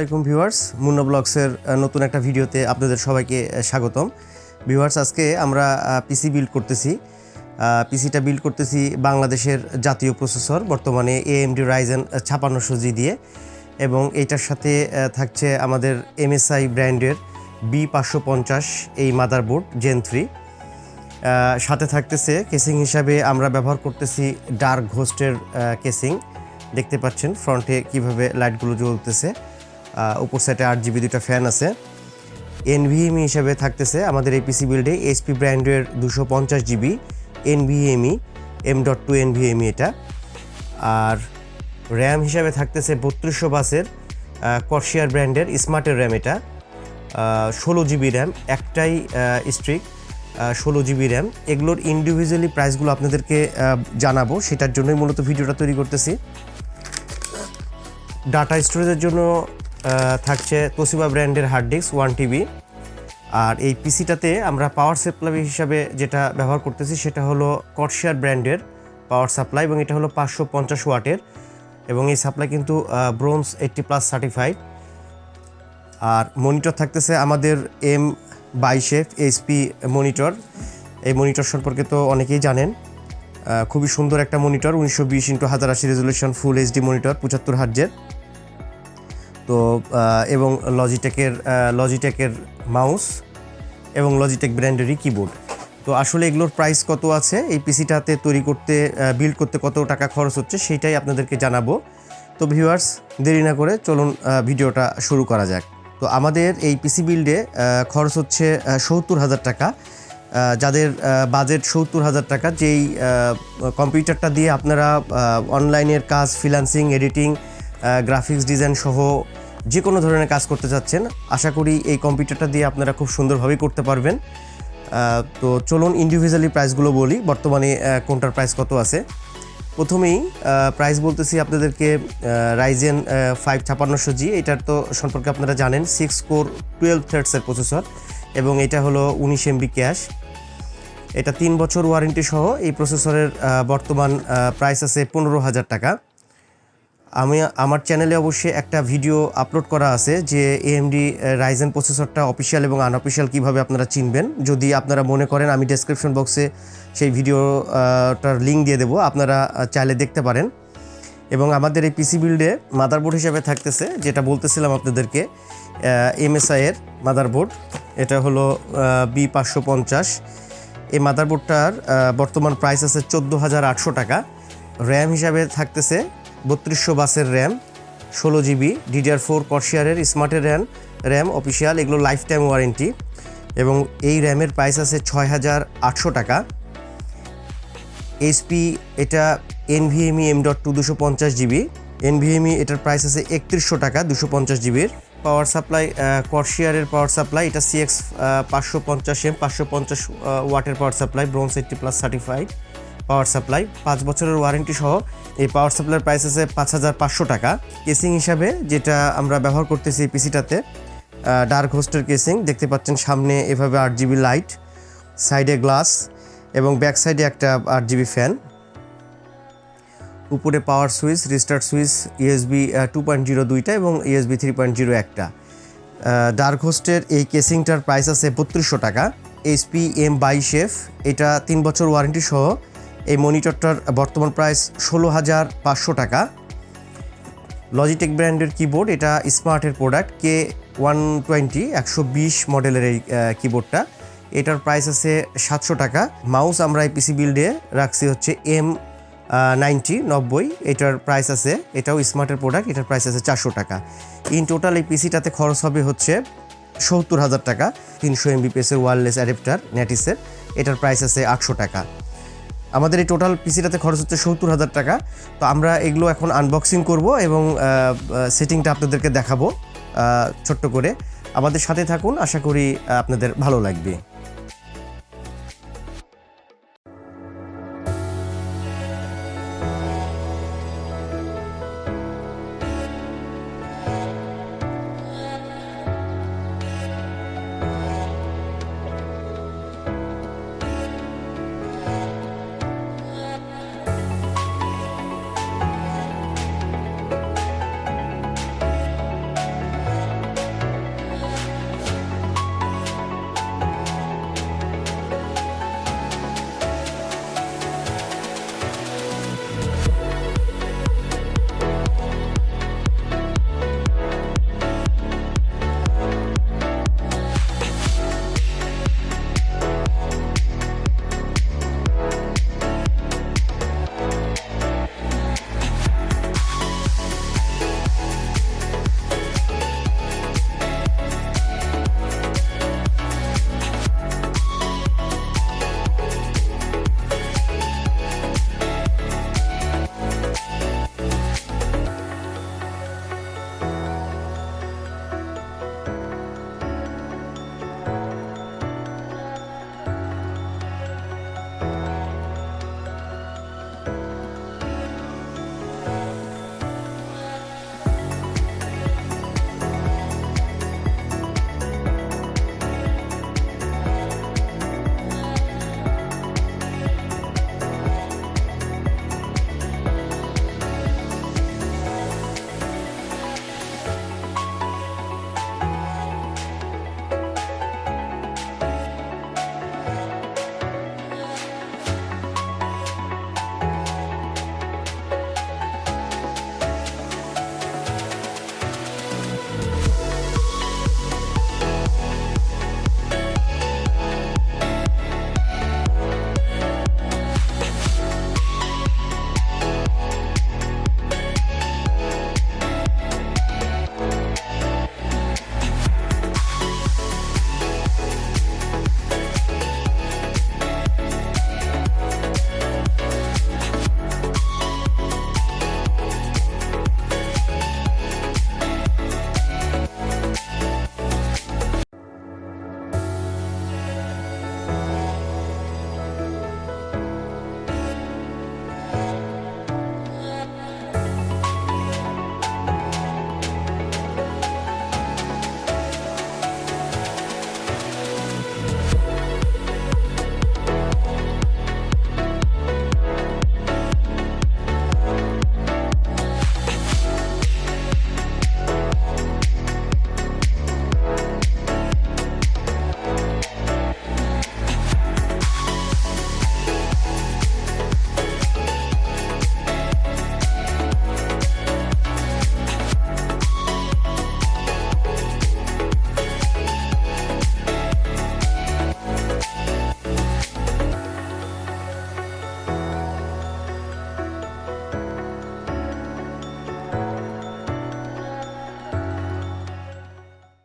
আলাইকুম ভিউয়ার্স, মুন্না ব্লগসের নতুন একটা ভিডিওতে আপনাদের সবাইকে স্বাগতম। ভিউয়ার্স, আজকে আমরা পিসি বিল্ড করতেছি। পিসিটা বিল্ড করতেছি বাংলাদেশের জাতীয় প্রসেসর, বর্তমানে AMD Ryzen 5600G দিয়ে, এবং এইটার সাথে থাকছে আমাদের MSI ব্র্যান্ডের B550 এই মাদারবোর্ড Gen 3। সাথে থাকতেছে কেসিং হিসাবে আমরা ব্যবহার করতেছি ডার্ক ঘোস্টের কেসিং। দেখতে পাচ্ছেন ফ্রন্টে কিভাবে লাইটগুলো জ্বলতেছে। উপর সাইডে 8GB দুটা ফ্যান আছে। NVMe হিসাবে থাকতেছে আমাদের এই পিসি বিল্ডে HP ব্র্যান্ডের 250GB NVMe M.2 NVMe এটা। আর র্যাম হিসাবে থাকতেছে 3200 বাসের কর্সিয়ার ব্র্যান্ডের স্মার্টের র্যাম। এটা 16GB র্যাম, একটাই স্ট্রিক 16GB র্যাম। এগুলোর ইন্ডিভিজুয়ালি প্রাইসগুলো আপনাদেরকে জানাবো, সেটার জন্যই মূলত ভিডিওটা তৈরি করতেছি। ডাটা স্টোরেজের জন্য থাকছে তোশিবা ব্র্যান্ডের হার্ড ডিস্ক 1TB। আর এই পিসিটাতে আমরা পাওয়ার সাপ্লাই হিসাবে যেটা ব্যবহার করতেছি সেটা হলো কর্সিয়ার ব্র্যান্ডের পাওয়ার সাপ্লাই, এবং এটা হলো 550 ওয়াটের, এবং এই সাপ্লাই কিন্তু ব্রোঞ্জ 80+ সার্টিফাইড। আর মনিটর থাকতেছে আমাদের M22F HP মনিটর। এই মনিটর সম্পর্কে তো অনেকেই জানেন, খুবই সুন্দর একটা মনিটর, 1920x1080 রেজলিউশন ফুল HD মনিটর, 75 হার্টজের। তো এবং লজিটেকের মাউস এবং লজিটেক ব্র্যান্ডেরই কিবোর্ড। তো আসলে এগুলোর প্রাইস কত আছে, এই পিসিটাতে তৈরি করতে বিল্ড করতে কত টাকা খরচ হচ্ছে সেটাই আপনাদেরকে জানাবো। তো ভিউয়ার্স, দেরি না করে চলুন ভিডিওটা শুরু করা যাক। তো আমাদের এই পিসি বিল্ডে খরচ হচ্ছে 70,000 টাকা। যাদের বাজেট 70,000 টাকা, যেই কম্পিউটারটা দিয়ে আপনারা অনলাইনের কাজ, ফ্রিল্যান্সিং, এডিটিং, গ্রাফিক্স ডিজাইন সহ যে কোনো ধরনের কাজ করতে চাচ্ছেন, আশা করি এই কম্পিউটারটা দিয়ে আপনারা খুব সুন্দরভাবেই করতে পারবেন। তো চলুন ইন্ডিভিজুয়ালি প্রাইসগুলো বলি, বর্তমানে কোনটার প্রাইস কত আছে। প্রথমেই প্রাইস বলতেছি আপনাদেরকে Ryzen 5600G। এটার তো সম্পর্কে আপনারা জানেন, 6 কোর 12 থ্রেডসের প্রসেসর, এবং এটা হলো 19 MB ক্যাশ। এটা 3 বছর ওয়ারেন্টি সহ এই প্রসেসরের বর্তমান প্রাইস আছে 15,000 টাকা। আমার চ্যানেলে অবশ্যই একটা ভিডিও আপলোড করা আছে যে AMD Ryzen প্রসেসরটা অফিসিয়াল এবং আনঅফিসিয়াল কীভাবে আপনারা চিনবেন। যদি আপনারা মনে করেন, আমি ডেসক্রিপশন বক্সে সেই ভিডিওটার লিঙ্ক দিয়ে দেবো, আপনারা চাইলে দেখতে পারেন। এবং আমাদের এই পিসি বিল্ডে মাদারবোর্ড হিসাবে থাকতেছে, যেটা বলতেছিলাম আপনাদেরকে, MSI এর মাদারবোর্ড। এটা হলো B550। এই মাদারবোর্ডটার বর্তমান প্রাইস আছে 14,800 টাকা। র্যাম হিসাবে থাকতেছে 3200 বাসের র্যাম, 16GB DDR4 কর্সিয়ারের স্মার্টের র্যাম অফিসিয়াল, এগুলো লাইফ টাইম ওয়ারেন্টি, এবং এই র্যামের প্রাইস আছে 6,800 টাকা। HP এটা NVMe M.2 250GB NVMe, এটার প্রাইস আছে 3100 টাকা 250GBর। পাওয়ার সাপ্লাই কর্সিয়ারের পাওয়ার সাপ্লাই, এটা CX 550M 550 ওয়াটের power supply, bronze 80+ certified power supply, 5 বছরের ওয়ারেন্টি সহ। এই পাওয়ার সাপ্লাইয়ের প্রাইস আছে 5,500 টাকা। কেসিং হিসাবে যেটা আমরা ব্যবহার করতেছি এই পিসিটাতে, ডার্ক হোস্টের কেসিং। দেখতে পাচ্ছেন সামনে এভাবে 8GB লাইট, সাইডে গ্লাস, এবং ব্যাক সাইডে একটা 8GB ফ্যান। উপরে পাওয়ার সুইচ, রিস্টার্ট সুইচ, USB 2.0 দুইটা এবং USB 3.0 একটা। ডার্ক হোস্টের এই কেসিংটার প্রাইস আছে 3200 টাকা। HP M22F, এটা 3 বছর ওয়ারেন্টি সহ। এই মনিটরটার বর্তমান প্রাইস 16,500 টাকা। লজিটেক ব্র্যান্ডের কিবোর্ড, এটা স্মার্টের প্রোডাক্ট, K120 120 মডেলের এই কিবোর্ডটা, এটার প্রাইস আছে 700 টাকা। মাউস আমরা এই পিসি বিল্ডে রাখছি হচ্ছে M90, এটার প্রাইস আছে, এটাও স্মার্টের প্রোডাক্ট, এটার প্রাইস আছে 400 টাকা। ইন টোটাল এই পিসিটাতে খরচ হবে হচ্ছে 70,000 টাকা। 300 Mbps ওয়্যারলেস অ্যাডাপ্টার নেটিসের, এটার প্রাইস আছে 800 টাকা। আমাদের এই টোটাল পিসিটাতে খরচ হচ্ছে 70,000 টাকা। তো আমরা এগুলো এখন আনবক্সিং করব এবং সেটিংটা আপনাদেরকে দেখাবো ছোট্ট করে। আমাদের সাথে থাকুন, আশা করি আপনাদের ভালো লাগবে।